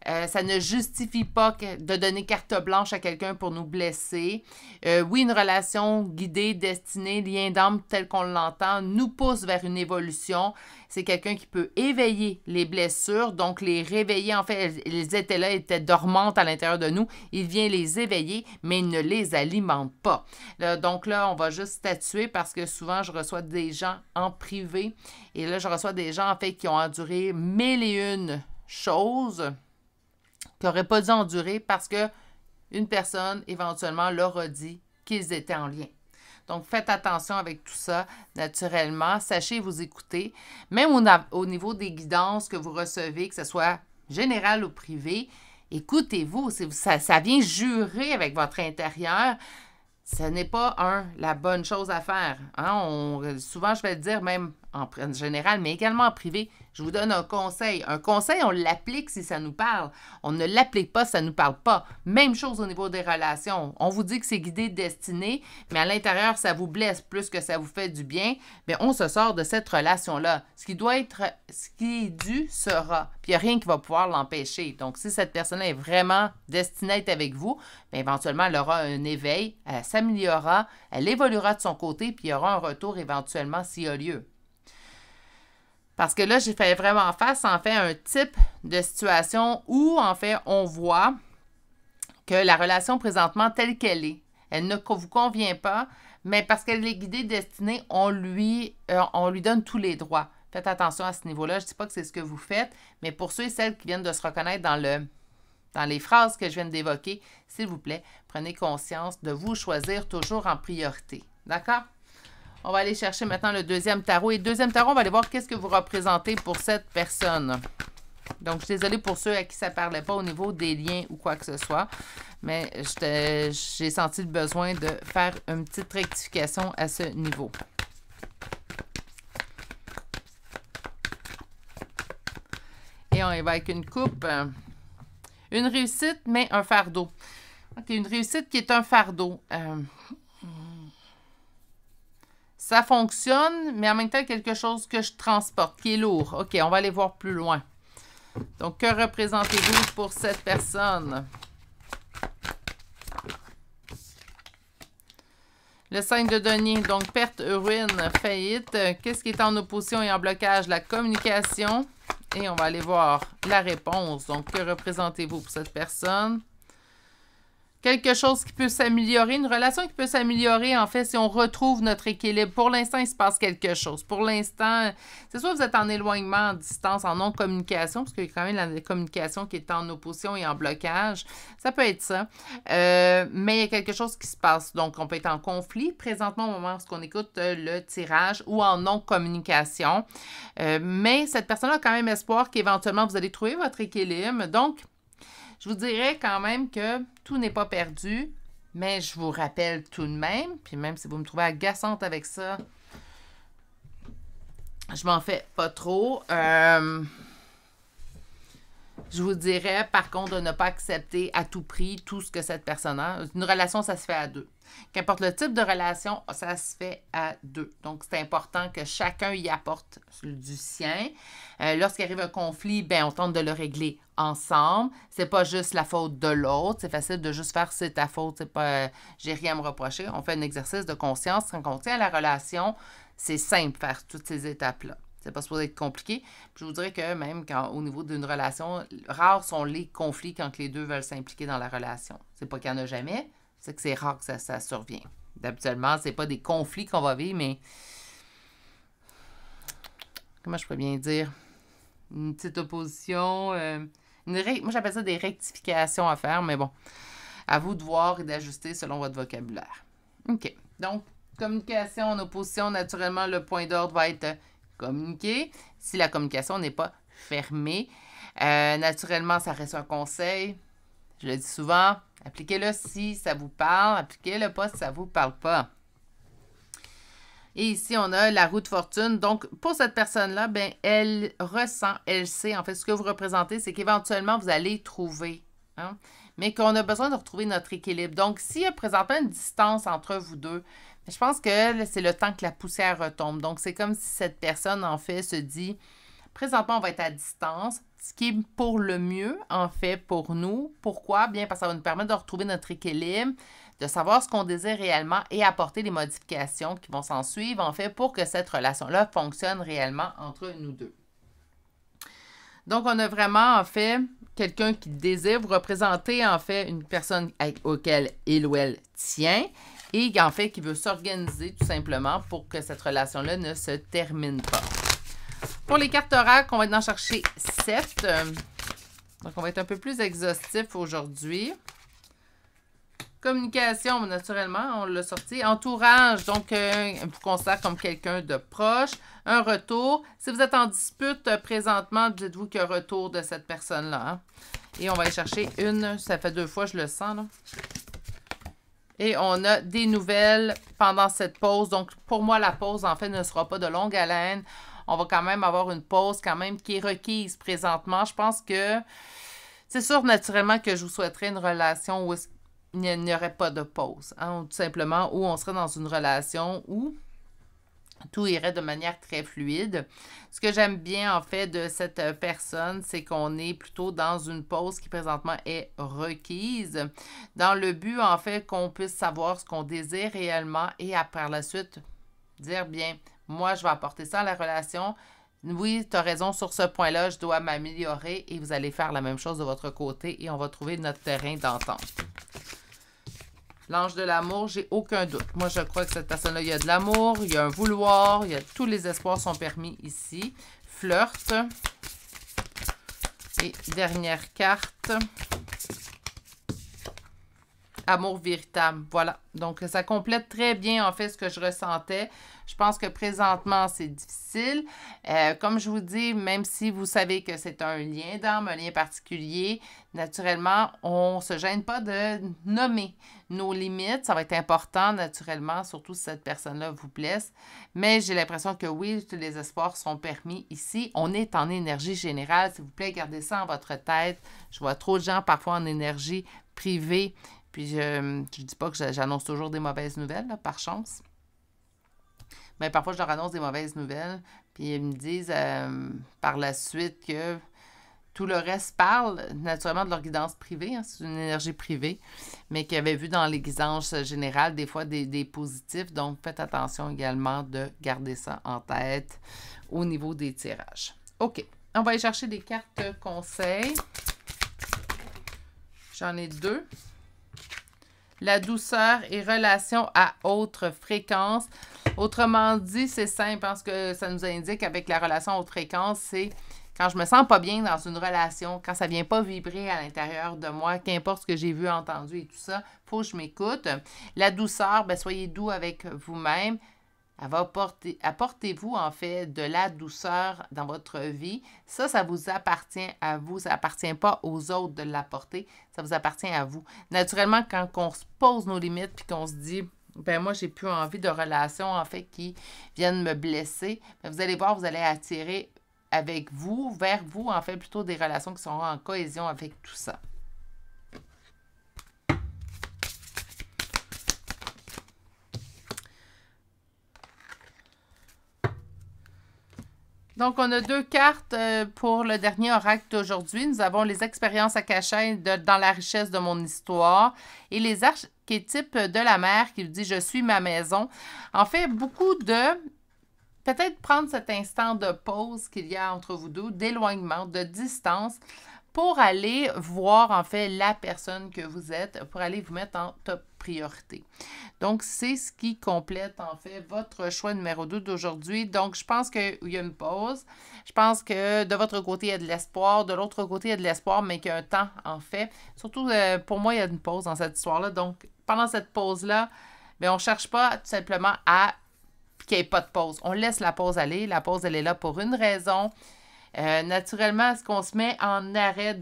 Ça ne justifie pas de donner carte blanche à quelqu'un pour nous blesser. Oui, une relation guidée, destinée, lien d'âme tel qu'on l'entend, nous pousse vers une évolution. C'est quelqu'un qui peut éveiller les blessures, donc les réveiller. En fait, elles étaient là, elles étaient dormantes à l'intérieur de nous. Il vient les éveiller, mais il ne les alimente pas. Donc là, on va juste statuer parce que souvent, je reçois des gens en privé. Et là, je reçois des gens, en fait, qui ont enduré 1001 choses qui n'auraient pas dû endurer parce qu'une personne, éventuellement, leur a dit qu'ils étaient en lien. Donc, faites attention avec tout ça, naturellement. Sachez vous écouter. Même au niveau des guidances que vous recevez, que ce soit général ou privé, écoutez-vous. Ça vient jurer avec votre intérieur. Ce n'est pas, la bonne chose à faire. Hein? Souvent, je vais le dire, même en général, mais également en privé, je vous donne un conseil. Un conseil, on l'applique si ça nous parle. On ne l'applique pas si ça ne nous parle pas. Même chose au niveau des relations. On vous dit que c'est guidé, destiné, mais à l'intérieur, ça vous blesse plus que ça vous fait du bien. Mais on se sort de cette relation-là. Ce qui est dû sera. Puis il n'y a rien qui va pouvoir l'empêcher. Donc, si cette personne-là est vraiment destinée à être avec vous, bien, éventuellement, elle aura un éveil, elle s'améliorera, elle évoluera de son côté, puis il y aura un retour éventuellement s'il y a lieu. Parce que là, j'ai fait vraiment face, en fait, à un type de situation où, en fait, on voit que la relation présentement telle qu'elle est, elle ne vous convient pas, mais parce qu'elle est guidée, destinée, on lui donne tous les droits. Faites attention à ce niveau-là. Je ne dis pas que c'est ce que vous faites, mais pour ceux et celles qui viennent de se reconnaître dans les phrases que je viens d'évoquer, s'il vous plaît, prenez conscience de vous choisir toujours en priorité. D'accord? On va aller chercher maintenant le deuxième tarot. Et le deuxième tarot, on va aller voir qu'est-ce que vous représentez pour cette personne. Donc, je suis désolée pour ceux à qui ça ne parlait pas au niveau des liens ou quoi que ce soit. Mais j'ai senti le besoin de faire une petite rectification à ce niveau. Et on y va avec une coupe. Une réussite, mais un fardeau. OK, une réussite qui est un fardeau. Ça fonctionne, mais en même temps, quelque chose que je transporte, qui est lourd. OK, on va aller voir plus loin. Donc, que représentez-vous pour cette personne? Le 5 de denier, donc perte, ruine, faillite. Qu'est-ce qui est en opposition et en blocage? La communication. Et on va aller voir la réponse. Donc, que représentez-vous pour cette personne? Quelque chose qui peut s'améliorer, une relation qui peut s'améliorer, en fait, si on retrouve notre équilibre. Pour l'instant, il se passe quelque chose. Pour l'instant, c'est soit vous êtes en éloignement, en distance, en non-communication, parce qu'il y a quand même la communication qui est en opposition et en blocage. Ça peut être ça. Mais il y a quelque chose qui se passe. Donc, on peut être en conflit présentement au moment où on écoute le tirage ou en non-communication. Mais cette personne a quand même espoir qu'éventuellement, vous allez trouver votre équilibre. Donc, je vous dirais quand même que tout n'est pas perdu, mais je vous rappelle tout de même, puis même si vous me trouvez agaçante avec ça, je m'en fais pas trop. Je vous dirais par contre de ne pas accepter à tout prix tout ce que cette personne a. Une relation, ça se fait à deux. Qu'importe le type de relation, ça se fait à deux. Donc, c'est important que chacun y apporte du sien. Lorsqu'il arrive un conflit, ben, on tente de le régler ensemble. C'est pas juste la faute de l'autre. C'est facile de juste faire c'est ta faute. C'est pas j'ai rien à me reprocher. On fait un exercice de conscience. Quand on tient à la relation, c'est simple faire toutes ces étapes-là. C'est pas supposé être compliqué. Puis je vous dirais que même au niveau d'une relation, rares sont les conflits quand les deux veulent s'impliquer dans la relation. C'est pas qu'il n'y en a jamais. C'est que c'est rare que ça survient. Habituellement, c'est pas des conflits qu'on va vivre, mais comment je pourrais bien dire? Une petite opposition. Moi, j'appelle ça des rectifications à faire, mais bon, à vous de voir et d'ajuster selon votre vocabulaire. OK. Donc, communication en opposition, naturellement, le point d'ordre va être communiquer. Si la communication n'est pas fermée, naturellement, ça reste un conseil. Je le dis souvent, appliquez-le si ça vous parle, appliquez-le pas si ça vous parle pas. Et ici, on a la roue de fortune. Donc, pour cette personne-là, ben, elle ressent, elle sait, en fait, ce que vous représentez, c'est qu'éventuellement, vous allez trouver, hein, mais qu'on a besoin de retrouver notre équilibre. Donc, s'il y a présentement une distance entre vous deux, je pense que c'est le temps que la poussière retombe. Donc, c'est comme si cette personne, en fait, se dit, présentement, on va être à distance, ce qui est pour le mieux, en fait, pour nous. Pourquoi? Bien, parce que ça va nous permettre de retrouver notre équilibre, de savoir ce qu'on désire réellement et apporter les modifications qui vont s'en suivre, en fait, pour que cette relation-là fonctionne réellement entre nous deux. Donc, on a vraiment, en fait, quelqu'un qui désire vous représenter, en fait, une personne auquel il ou elle tient et, en fait, qui veut s'organiser tout simplement pour que cette relation-là ne se termine pas. Pour les cartes oracle, on va en chercher 7. Donc, on va être un peu plus exhaustif aujourd'hui. Communication, naturellement, on l'a sorti. Entourage, donc, vous considère comme quelqu'un de proche. Un retour. Si vous êtes en dispute présentement, dites-vous qu'il y a un retour de cette personne-là. Hein? Et on va aller chercher une. Ça fait 2 fois, je le sens, là. Et on a des nouvelles pendant cette pause. Donc, pour moi, la pause, en fait, ne sera pas de longue haleine. On va quand même avoir une pause quand même qui est requise présentement. Je pense que c'est sûr naturellement que je vous souhaiterais une relation où il n'y aurait pas de pause. Hein, tout simplement, où on serait dans une relation où tout irait de manière très fluide. Ce que j'aime bien en fait de cette personne, c'est qu'on est plutôt dans une pause qui présentement est requise, dans le but en fait qu'on puisse savoir ce qu'on désire réellement et par la suite dire bien, moi je vais apporter ça à la relation. Oui, tu as raison sur ce point-là, je dois m'améliorer et vous allez faire la même chose de votre côté et on va trouver notre terrain d'entente. L'ange de l'amour, j'ai aucun doute. Moi, je crois que cette personne-là, il y a de l'amour, il y a un vouloir, il y a tous les espoirs sont permis ici. Flirt. Et dernière carte. Amour véritable. Voilà. Donc, ça complète très bien, en fait, ce que je ressentais. Je pense que présentement, c'est difficile. Comme je vous dis, même si vous savez que c'est un lien d'âme, un lien particulier, naturellement, on ne se gêne pas de nommer nos limites. Ça va être important, naturellement, surtout si cette personne-là vous blesse. Mais j'ai l'impression que oui, tous les espoirs sont permis ici. On est en énergie générale. S'il vous plaît, gardez ça en votre tête. Je vois trop de gens parfois en énergie privée. Puis je ne dis pas que j'annonce toujours des mauvaises nouvelles, là, par chance. Mais parfois, je leur annonce des mauvaises nouvelles. Puis ils me disent par la suite que tout le reste parle naturellement de leur guidance privée. Hein, c'est une énergie privée. Mais qu'ils avaient vu dans les guidances générales des fois des positifs. Donc, faites attention également de garder ça en tête au niveau des tirages. OK. On va aller chercher des cartes conseils. J'en ai 2. La douceur et relation à haute fréquence. Autrement dit, c'est simple parce que ça nous indique avec la relation à haute fréquence, c'est quand je me sens pas bien dans une relation, quand ça vient pas vibrer à l'intérieur de moi, qu'importe ce que j'ai vu, entendu et tout ça, il faut que je m'écoute. La douceur, bien, soyez doux avec vous-même. Apportez-vous, en fait, de la douceur dans votre vie. Ça vous appartient à vous. Ça n'appartient pas aux autres de l'apporter. Ça vous appartient à vous. Naturellement, quand on se pose nos limites puis qu'on se dit, ben moi, j'ai plus envie de relations, en fait, qui viennent me blesser, bien, vous allez voir, vous allez attirer avec vous, vers vous, en fait, plutôt des relations qui seront en cohésion avec tout ça. Donc, on a 2 cartes pour le dernier oracle d'aujourd'hui. Nous avons les expériences akashiques dans la richesse de mon histoire et les archétypes de la mère qui dit « Je suis ma maison ». En fait, beaucoup de... Peut-être prendre cet instant de pause qu'il y a entre vous deux, d'éloignement, de distance, pour aller voir, en fait, la personne que vous êtes, pour aller vous mettre en top priorité. Donc, c'est ce qui complète, en fait, votre choix numéro 2 d'aujourd'hui. Donc, je pense qu'il y a une pause. Je pense que de votre côté, il y a de l'espoir. De l'autre côté, il y a de l'espoir, mais qu'il y a un temps, en fait. Surtout, pour moi, il y a une pause dans cette histoire-là. Donc, pendant cette pause-là, bien, on ne cherche pas tout simplement à qu'il n'y ait pas de pause. On laisse la pause aller. La pause, elle est là pour une raison. Naturellement, est-ce qu'on se met en arrêt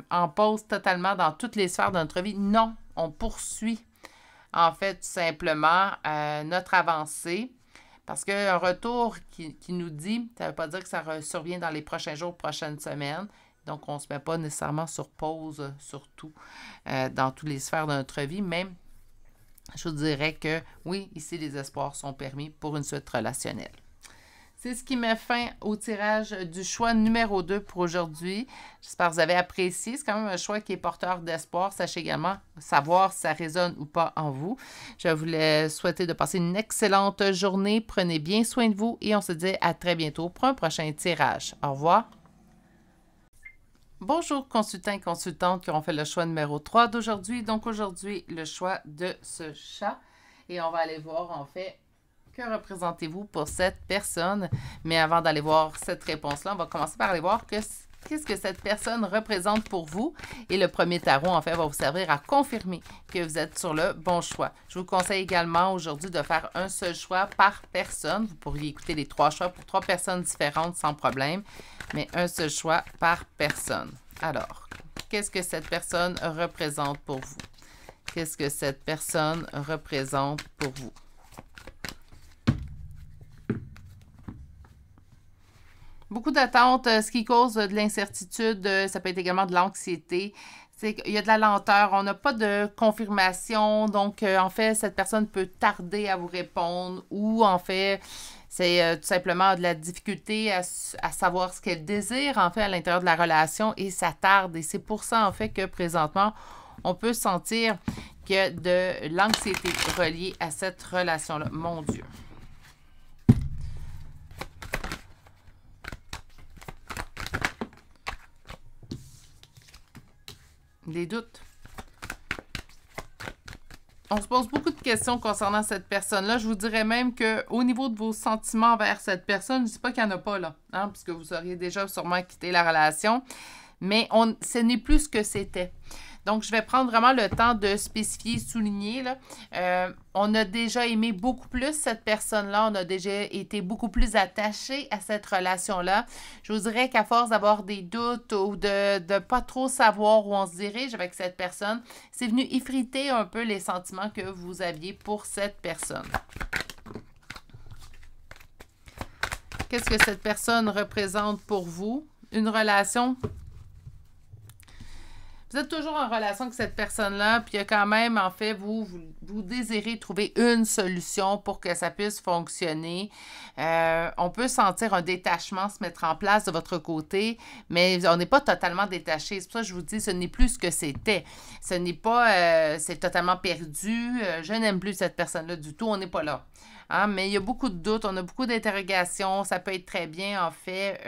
en pause totalement dans toutes les sphères de notre vie? Non, on poursuit en fait tout simplement notre avancée parce qu'un retour qui nous dit, ça ne veut pas dire que ça survient dans les prochains jours, prochaines semaines. Donc, on ne se met pas nécessairement sur pause, surtout dans toutes les sphères de notre vie, mais je vous dirais que oui, ici, les espoirs sont permis pour une suite relationnelle. C'est ce qui met fin au tirage du choix numéro 2 pour aujourd'hui. J'espère que vous avez apprécié. C'est quand même un choix qui est porteur d'espoir. Sachez également savoir si ça résonne ou pas en vous. Je voulais souhaiter de passer une excellente journée. Prenez bien soin de vous et on se dit à très bientôt pour un prochain tirage. Au revoir. Bonjour consultants et consultantes qui ont fait le choix numéro 3 d'aujourd'hui. Donc aujourd'hui, le choix de ce chat. Et on va aller voir en fait... Que représentez-vous pour cette personne? Mais avant d'aller voir cette réponse-là, on va commencer par aller voir qu'est-ce que cette personne représente pour vous. Et le premier tarot, en fait, va vous servir à confirmer que vous êtes sur le bon choix. Je vous conseille également aujourd'hui de faire un seul choix par personne. Vous pourriez écouter les 3 choix pour 3 personnes différentes sans problème, mais un seul choix par personne. Alors, qu'est-ce que cette personne représente pour vous? Qu'est-ce que cette personne représente pour vous? Beaucoup d'attentes, ce qui cause de l'incertitude, ça peut être également de l'anxiété. Il y a de la lenteur, on n'a pas de confirmation, donc en fait, cette personne peut tarder à vous répondre ou en fait, c'est tout simplement de la difficulté à savoir ce qu'elle désire en fait à l'intérieur de la relation et ça tarde. Et c'est pour ça en fait que présentement, on peut sentir qu'il y a de l'anxiété reliée à cette relation-là. Mon Dieu! Des doutes. On se pose beaucoup de questions concernant cette personne-là. Je vous dirais même qu'au niveau de vos sentiments envers cette personne, je ne dis pas qu'il n'y en a pas là, hein, puisque vous auriez déjà sûrement quitté la relation, mais ce n'est plus ce que c'était. Donc, je vais prendre vraiment le temps de spécifier, souligner. Là. On a déjà aimé beaucoup plus cette personne-là. On a déjà été beaucoup plus attaché à cette relation-là. Je vous dirais qu'à force d'avoir des doutes ou de ne pas trop savoir où on se dirige avec cette personne, c'est venu effriter un peu les sentiments que vous aviez pour cette personne. Qu'est-ce que cette personne représente pour vous? Une relation... Vous êtes toujours en relation avec cette personne-là, puis il y a quand même, en fait, vous désirez trouver une solution pour que ça puisse fonctionner. On peut sentir un détachement se mettre en place de votre côté, mais on n'est pas totalement détaché. C'est pour ça que je vous dis, ce n'est plus ce que c'était. Ce n'est pas, c'est totalement perdu. Je n'aime plus cette personne-là du tout. On n'est pas là. Hein? Mais il y a beaucoup de doutes, on a beaucoup d'interrogations. Ça peut être très bien, en fait...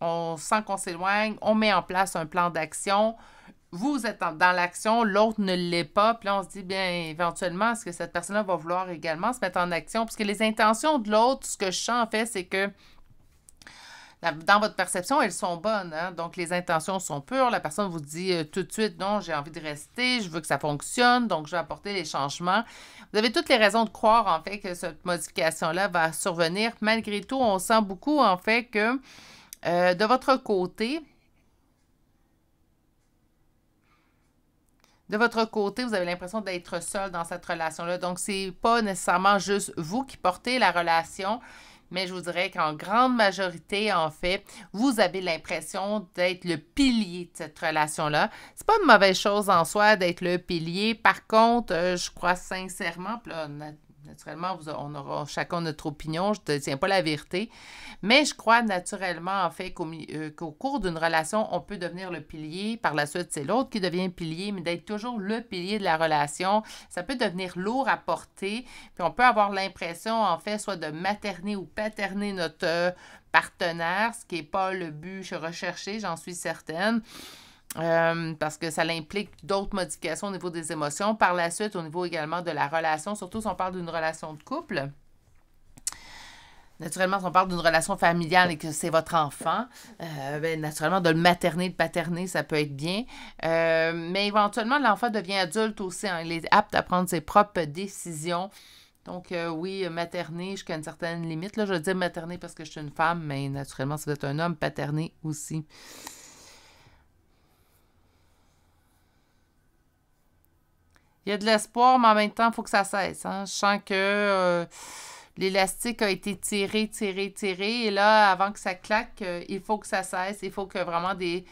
on sent qu'on s'éloigne, on met en place un plan d'action. Vous êtes dans l'action, l'autre ne l'est pas. Puis là, on se dit, bien, éventuellement, est-ce que cette personne-là va vouloir également se mettre en action? Parce que les intentions de l'autre, ce que je sens, en fait, c'est que dans votre perception, elles sont bonnes. Hein? Donc, les intentions sont pures. La personne vous dit tout de suite, non, j'ai envie de rester, je veux que ça fonctionne, donc je vais apporter les changements. Vous avez toutes les raisons de croire, en fait, que cette modification-là va survenir. Malgré tout, on sent beaucoup, en fait, que de votre côté, vous avez l'impression d'être seul dans cette relation-là. Donc, c'est pas nécessairement juste vous qui portez la relation, mais je vous dirais qu'en grande majorité, en fait, vous avez l'impression d'être le pilier de cette relation-là. C'est pas une mauvaise chose en soi d'être le pilier. Par contre, je crois sincèrement, puis là, naturellement, on aura chacun notre opinion, je ne tiens pas la vérité, mais je crois naturellement, en fait, qu'au cours d'une relation, on peut devenir le pilier. Par la suite, c'est l'autre qui devient pilier, mais d'être toujours le pilier de la relation, ça peut devenir lourd à porter, puis on peut avoir l'impression, en fait, soit de materner ou paterner notre partenaire, ce qui n'est pas le but recherché, j'en suis certaine. Parce que ça implique d'autres modifications au niveau des émotions. Par la suite, au niveau également de la relation, surtout si on parle d'une relation de couple. Naturellement, si on parle d'une relation familiale et que c'est votre enfant, naturellement, de le materner, de paterner, ça peut être bien. Mais éventuellement, l'enfant devient adulte aussi. Hein, il est apte à prendre ses propres décisions. Donc, oui, materner jusqu'à une certaine limite. Là, je veux dire materner parce que je suis une femme, mais naturellement, si vous êtes un homme, paterner aussi. Il y a de l'espoir, mais en même temps, il faut que ça cesse. Hein? Je sens que l'élastique a été tiré. Et là, avant que ça claque, il faut que ça cesse. Il faut que vraiment des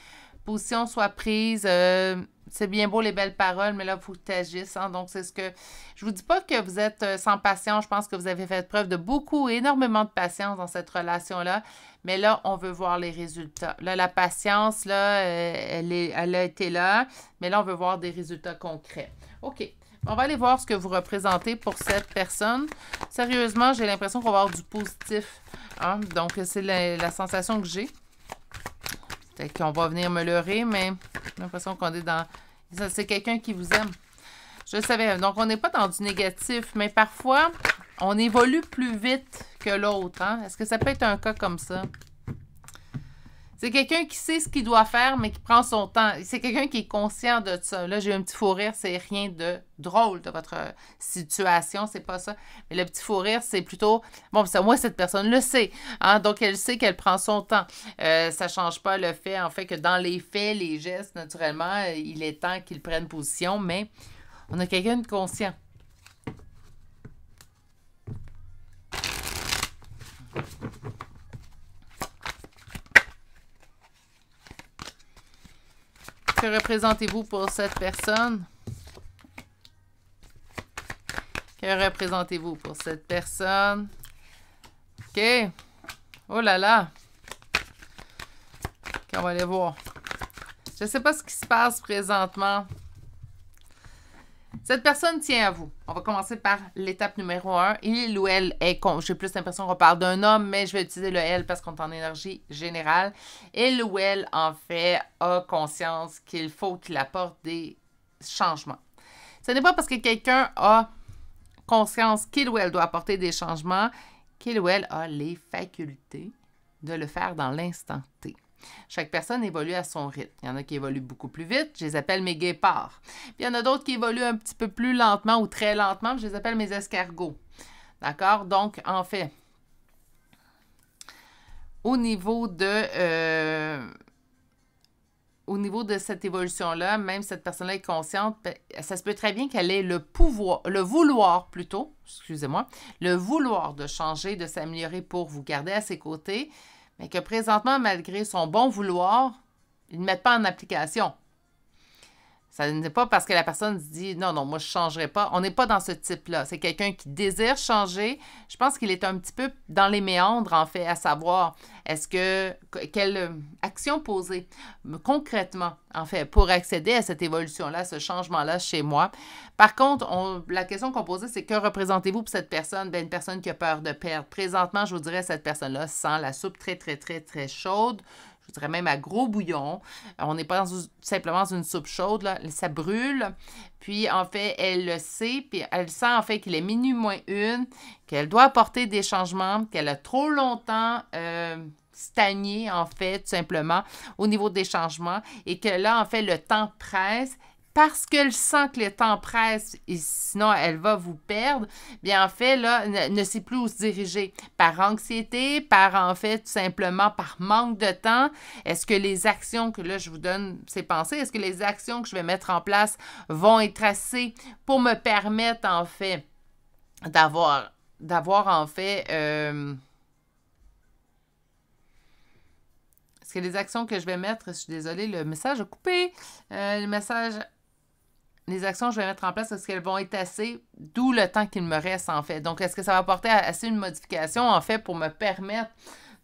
positions soient prises. C'est bien beau les belles paroles, mais là, il faut que tu agisses. Hein? Donc, c'est ce que... Je vous dis pas que vous êtes sans patience. Je pense que vous avez fait preuve de énormément de patience dans cette relation-là. Mais là, on veut voir les résultats. Là, la patience, là, elle a été là. Mais là, on veut voir des résultats concrets. OK. On va aller voir ce que vous représentez pour cette personne. Sérieusement, j'ai l'impression qu'on va avoir du positif. Hein? Donc, c'est la sensation que j'ai. Peut-être qu'on va venir me leurrer, mais j'ai l'impression qu'on est dans... C'est quelqu'un qui vous aime. Je le savais. Donc, on n'est pas dans du négatif, mais parfois, on évolue plus vite que l'autre. Hein? Est-ce que ça peut être un cas comme ça? C'est quelqu'un qui sait ce qu'il doit faire, mais qui prend son temps. C'est quelqu'un qui est conscient de ça. Là, j'ai un petit fou rire, c'est rien de drôle de votre situation, c'est pas ça. Mais le petit fou rire, c'est plutôt... Bon, moi, cette personne le sait. Hein? Donc, elle sait qu'elle prend son temps. Ça change pas le fait, en fait, que dans les faits, les gestes, naturellement, il est temps qu'ils prennent position, mais on a quelqu'un de conscient. Que représentez-vous pour cette personne? Que représentez-vous pour cette personne? OK. Oh là là. OK, on va aller voir. Je ne sais pas ce qui se passe présentement. Cette personne tient à vous. On va commencer par l'étape numéro 1. Il ou elle est... J'ai plus l'impression qu'on parle d'un homme, mais je vais utiliser le elle parce qu'on est en énergie générale. Il ou elle, en fait, a conscience qu'il faut qu'il apporte des changements. Ce n'est pas parce que quelqu'un a conscience qu'il ou elle doit apporter des changements qu'il ou elle a les facultés de le faire dans l'instant T. Chaque personne évolue à son rythme. Il y en a qui évoluent beaucoup plus vite, je les appelle mes guépards. Puis il y en a d'autres qui évoluent un petit peu plus lentement ou très lentement, je les appelle mes escargots. D'accord? Donc, en fait, au niveau de cette évolution-là, même si cette personne-là est consciente, ça se peut très bien qu'elle ait le vouloir de changer, de s'améliorer pour vous garder à ses côtés, mais que présentement, malgré son bon vouloir, ils ne mettent pas en application. Ça n'est pas parce que la personne se dit « Non, moi, je ne changerai pas ». On n'est pas dans ce type-là. C'est quelqu'un qui désire changer. Je pense qu'il est un petit peu dans les méandres, en fait, à savoir quelle action poser concrètement, en fait, pour accéder à cette évolution-là, à ce changement-là chez moi. Par contre, la question qu'on posait, c'est que représentez-vous pour cette personne? Bien, une personne qui a peur de perdre. Présentement, je vous dirais, cette personne-là sent la soupe très, très, très, très chaude. Je dirais même à gros bouillon. On n'est pas simplement dans une soupe chaude, là. Ça brûle. Puis, en fait, elle le sait. Puis, elle sent, en fait, qu'il est minuit moins une, qu'elle doit apporter des changements, qu'elle a trop longtemps stagné, en fait, tout simplement, au niveau des changements. Et que là, en fait, le temps presse. Parce qu'elle sent que le temps presse et sinon elle va vous perdre, bien en fait, là, ne sait plus où se diriger. Par anxiété, en fait, tout simplement par manque de temps. Est-ce que les actions que là, je vous donne ces pensées, est-ce que les actions que je vais mettre en place vont être assez pour me permettre, en fait, d'avoir en fait... Est-ce que les actions que je vais mettre, je suis désolée, le message a coupé. Les actions que je vais mettre en place, est-ce qu'elles vont être assez, d'où le temps qu'il me reste, en fait. Donc, est-ce que ça va apporter assez une modification, en fait, pour me permettre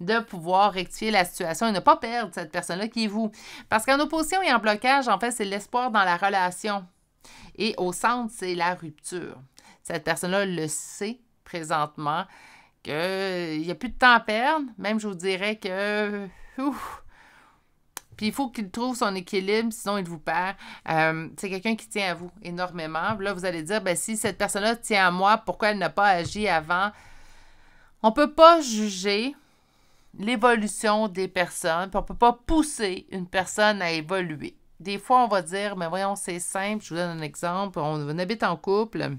de pouvoir rectifier la situation et ne pas perdre cette personne-là qui est vous. Parce qu'en opposition et en blocage, en fait, c'est l'espoir dans la relation. Et au centre, c'est la rupture. Cette personne-là le sait présentement qu'il n'y a plus de temps à perdre. Même, je vous dirais que... Puis il faut qu'il trouve son équilibre, sinon il vous perd. C'est quelqu'un qui tient à vous énormément. Là, vous allez dire, ben, si cette personne-là tient à moi, pourquoi elle n'a pas agi avant? On ne peut pas juger l'évolution des personnes, puis on ne peut pas pousser une personne à évoluer. Des fois, on va dire, mais voyons, c'est simple. Je vous donne un exemple. On habite en couple.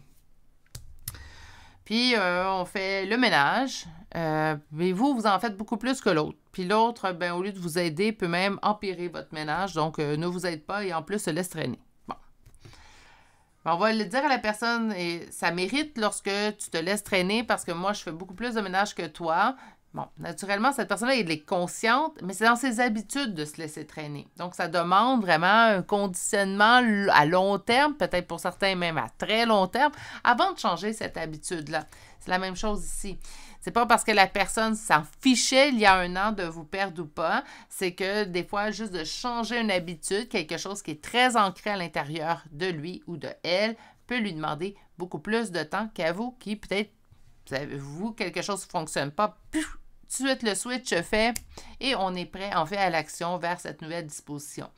Puis, on fait le ménage. Mais vous en faites beaucoup plus que l'autre. Puis l'autre, ben, au lieu de vous aider, peut même empirer votre ménage. Donc, ne vous aide pas et en plus, se laisse traîner. Bon. On va le dire à la personne, et ça mérite lorsque tu te laisses traîner parce que moi, je fais beaucoup plus de ménage que toi. Bon, naturellement, cette personne-là, elle est consciente, mais c'est dans ses habitudes de se laisser traîner. Donc, ça demande vraiment un conditionnement à long terme, peut-être pour certains même à très long terme, avant de changer cette habitude-là. C'est la même chose ici. C'est pas parce que la personne s'en fichait il y a un an de vous perdre ou pas, c'est que des fois, juste de changer une habitude, quelque chose qui est très ancré à l'intérieur de lui ou de elle, peut lui demander beaucoup plus de temps qu'à vous qui peut-être, vous, quelque chose ne fonctionne pas, puf, tout de suite le switch se fait et on est prêt en fait à l'action vers cette nouvelle disposition.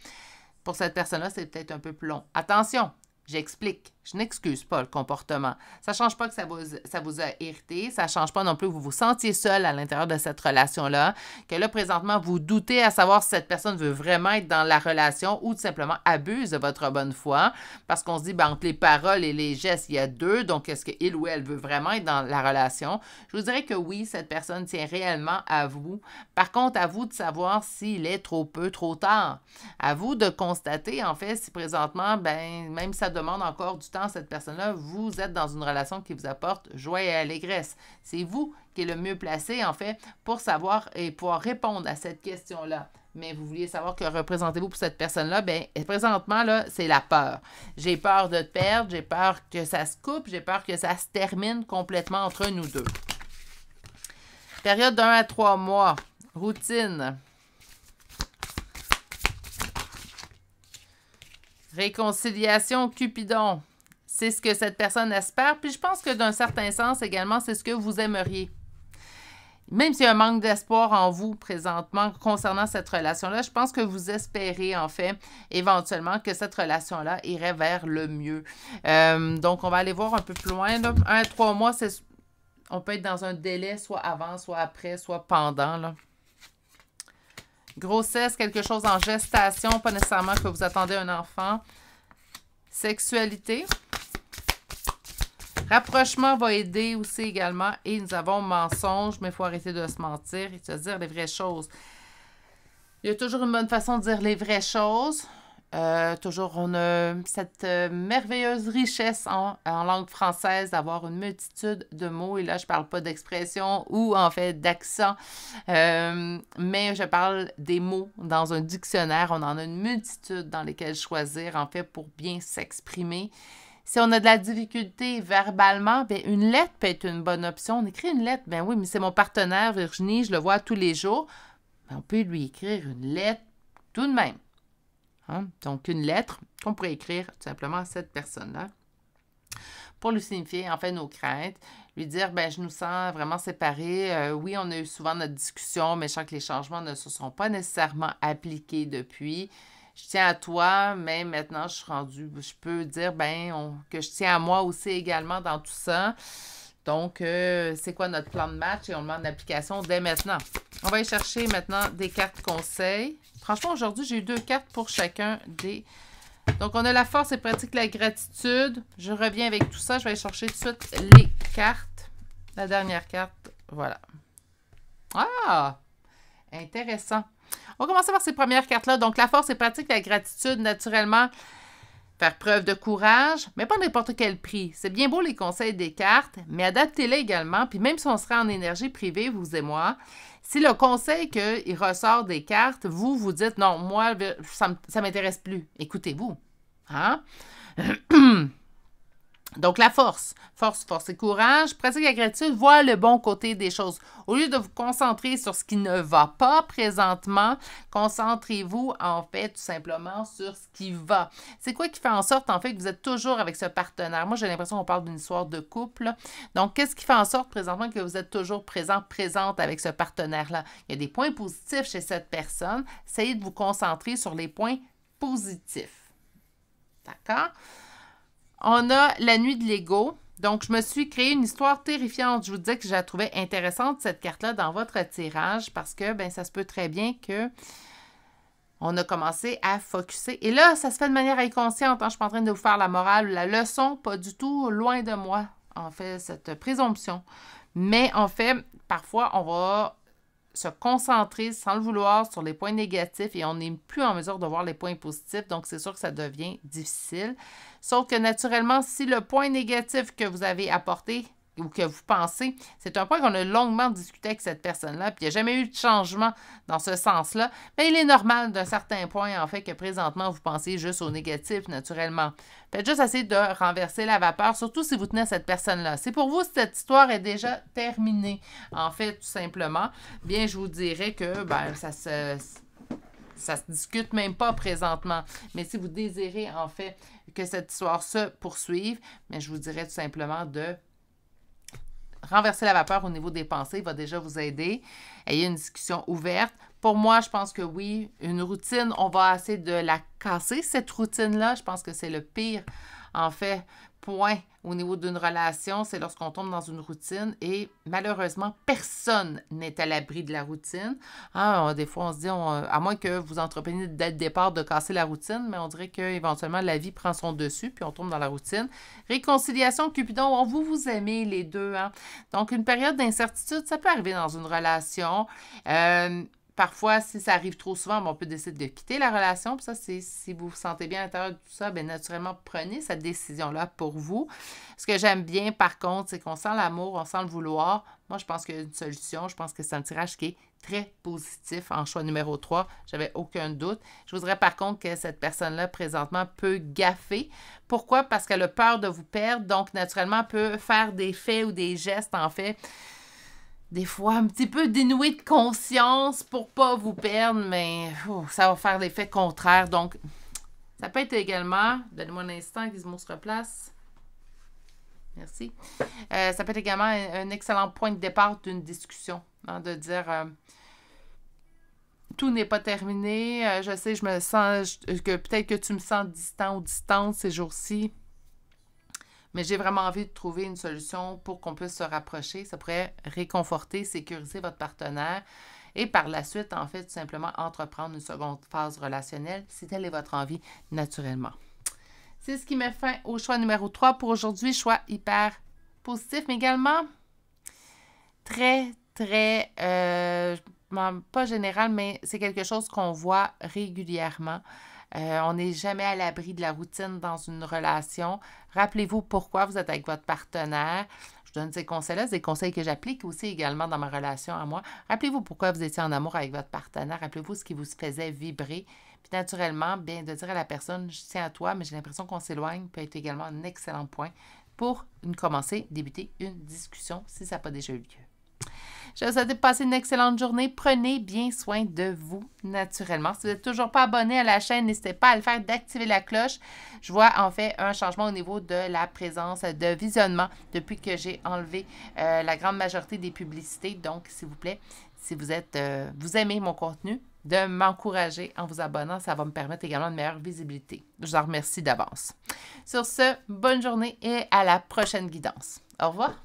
Pour cette personne-là, c'est peut-être un peu plus long. Attention, j'explique. Je n'excuse pas le comportement. Ça ne change pas que ça vous a irrité. Ça ne change pas non plus que vous vous sentiez seul à l'intérieur de cette relation-là. Que là, présentement, vous doutez à savoir si cette personne veut vraiment être dans la relation ou tout simplement abuse de votre bonne foi. Parce qu'on se dit, ben, entre les paroles et les gestes, il y a deux. Donc, est-ce qu'il ou elle veut vraiment être dans la relation? Je vous dirais que oui, cette personne tient réellement à vous. Par contre, à vous de savoir s'il est trop peu, trop tard. À vous de constater, en fait, si présentement, ben, même si ça demande encore du temps, cette personne-là, vous êtes dans une relation qui vous apporte joie et allégresse. C'est vous qui êtes le mieux placé, en fait, pour savoir et pouvoir répondre à cette question-là. Mais vous vouliez savoir que représentez-vous pour cette personne-là, bien, présentement, là, c'est la peur. J'ai peur de te perdre, j'ai peur que ça se coupe, j'ai peur que ça se termine complètement entre nous deux. Période d'1 à 3 mois. Routine. Réconciliation, Cupidon. C'est ce que cette personne espère. Puis je pense que d'un certain sens également, c'est ce que vous aimeriez. même s'il y a un manque d'espoir en vous présentement concernant cette relation-là, je pense que vous espérez, en fait, éventuellement, que cette relation-là irait vers le mieux. Donc, on va aller voir un peu plus loin. Là. 1 à 3 mois, on peut être dans un délai, soit avant, soit après, soit pendant. Là. Grossesse, quelque chose en gestation, pas nécessairement que vous attendez un enfant. Sexualité. Rapprochement va aider aussi également. Et nous avons mensonge, mais il faut arrêter de se mentir et de se dire les vraies choses. Il y a toujours une bonne façon de dire les vraies choses. Toujours, on a cette merveilleuse richesse en langue française d'avoir une multitude de mots. Et là, je ne parle pas d'expression ou en fait d'accent, mais je parle des mots dans un dictionnaire. On en a une multitude dans lesquels choisir en fait pour bien s'exprimer. Si on a de la difficulté verbalement, bien, une lettre peut être une bonne option. On écrit une lettre, bien oui, mais c'est mon partenaire Virginie, je le vois tous les jours. Bien, on peut lui écrire une lettre tout de même. Hein? Donc, une lettre qu'on pourrait écrire tout simplement à cette personne-là pour lui signifier, en fait, nos craintes, lui dire, bien, je nous sens vraiment séparés. Oui, on a eu souvent notre discussion, mais je sens que les changements ne se sont pas nécessairement appliqués depuis. Je tiens à toi, mais maintenant, je suis rendue, je peux dire, bien, que je tiens à moi aussi également dans tout ça. Donc, c'est quoi notre plan de match? Et on demande l'application dès maintenant. On va aller chercher maintenant des cartes conseils. Franchement, aujourd'hui, j'ai eu 2 cartes pour chacun des... Donc, on a la force et pratique la gratitude. Je reviens avec tout ça. Je vais aller chercher tout de suite les cartes. La dernière carte, voilà. Ah! Intéressant. On va commencer par ces premières cartes-là. Donc, la force et pratique la gratitude, naturellement... Faire preuve de courage, mais pas n'importe quel prix. C'est bien beau les conseils des cartes, mais adaptez-les également. Puis même si on serait en énergie privée, vous et moi, si le conseil qu'il ressort des cartes, vous dites « Non, moi, ça ne m'intéresse plus. » Écoutez-vous. Hein? Donc, la force. Force et courage. Pratique la gratitude. Vois le bon côté des choses. Au lieu de vous concentrer sur ce qui ne va pas présentement, concentrez-vous, en fait, tout simplement sur ce qui va. C'est quoi qui fait en sorte, en fait, que vous êtes toujours avec ce partenaire? Moi, j'ai l'impression qu'on parle d'une histoire de couple. Donc, qu'est-ce qui fait en sorte, présentement, que vous êtes toujours présente avec ce partenaire-là? Il y a des points positifs chez cette personne. Essayez de vous concentrer sur les points positifs. D'accord? On a la nuit de l'ego. Donc, je me suis créé une histoire terrifiante. Je vous disais que je la trouvais intéressante, cette carte-là, dans votre tirage, parce que, bien, ça se peut très bien que on a commencé à focusser. Et là, ça se fait de manière inconsciente. Hein? Je ne suis pas en train de vous faire la morale ou la leçon, pas du tout, loin de moi, en fait, cette présomption. Mais, en fait, parfois, on va se concentrer sans le vouloir sur les points négatifs et on n'est plus en mesure de voir les points positifs. Donc, c'est sûr que ça devient difficile. Sauf que naturellement, si le point négatif que vous avez apporté ou que vous pensez, c'est un point qu'on a longuement discuté avec cette personne-là, puis il n'y a jamais eu de changement dans ce sens-là, mais il est normal d'un certain point, en fait, que présentement, vous pensez juste au négatif, naturellement. Faites juste essayer de renverser la vapeur, surtout si vous tenez à cette personne-là. Si pour vous, cette histoire est déjà terminée, en fait, tout simplement, bien, je vous dirais que, ben, ça se discute même pas présentement. Mais si vous désirez, en fait, que cette histoire se poursuive, bien, je vous dirais tout simplement de renverser la vapeur au niveau des pensées va déjà vous aider. Ayez une discussion ouverte. Pour moi, je pense que oui, une routine, on va essayer de la casser, cette routine-là. Je pense que c'est le pire, en fait, point au niveau d'une relation, c'est lorsqu'on tombe dans une routine et malheureusement, personne n'est à l'abri de la routine. Hein, des fois, on se dit, à moins que vous entrepreniez dès le départ de casser la routine, mais on dirait qu'éventuellement, la vie prend son dessus puis on tombe dans la routine. Réconciliation, Cupidon, vous aimez les deux. Hein? Donc, une période d'incertitude, ça peut arriver dans une relation. Parfois, si ça arrive trop souvent, on peut décider de quitter la relation. Puis ça, c'est si vous vous sentez bien à l'intérieur de tout ça, bien naturellement, prenez cette décision-là pour vous. Ce que j'aime bien, par contre, c'est qu'on sent l'amour, on sent le vouloir. Moi, je pense qu'il y a une solution. Je pense que c'est un tirage qui est très positif en choix numéro 3. J'avais aucun doute. Je voudrais par contre que cette personne-là, présentement, peut gaffer. Pourquoi? Parce qu'elle a peur de vous perdre. Donc, naturellement, peut faire des faits ou des gestes, en fait, des fois un petit peu dénoué de conscience pour pas vous perdre, mais ça va faire l'effet contraire. Donc, ça peut être également, donnez-moi un instant, Gizmo se replace. Merci. Ça peut être également un excellent point de départ d'une discussion. hein, de dire tout n'est pas terminé. Je sais, je me sens que peut-être que tu me sens distant ou distante ces jours-ci. Mais j'ai vraiment envie de trouver une solution pour qu'on puisse se rapprocher. Ça pourrait réconforter, sécuriser votre partenaire et par la suite, en fait, tout simplement entreprendre une seconde phase relationnelle si telle est votre envie naturellement. C'est ce qui met fin au choix numéro 3 pour aujourd'hui. Choix hyper positif, mais également très, très, pas général, mais c'est quelque chose qu'on voit régulièrement. On n'est jamais à l'abri de la routine dans une relation. Rappelez-vous pourquoi vous êtes avec votre partenaire. Je donne ces conseils-là, c'est des conseils que j'applique aussi également dans ma relation à moi. Rappelez-vous pourquoi vous étiez en amour avec votre partenaire. Rappelez-vous ce qui vous faisait vibrer. Puis naturellement, bien de dire à la personne, je tiens à toi, mais j'ai l'impression qu'on s'éloigne, peut être également un excellent point pour débuter une discussion si ça n'a pas déjà eu lieu. Je vous souhaite de passer une excellente journée. Prenez bien soin de vous naturellement. Si vous n'êtes toujours pas abonné à la chaîne, n'hésitez pas à le faire, d'activer la cloche. Je vois en fait un changement au niveau de la présence de visionnement depuis que j'ai enlevé la grande majorité des publicités. Donc, s'il vous plaît, si vous aimez mon contenu, de m'encourager en vous abonnant. Ça va me permettre également une meilleure visibilité. Je vous en remercie d'avance. Sur ce, bonne journée et à la prochaine guidance. Au revoir.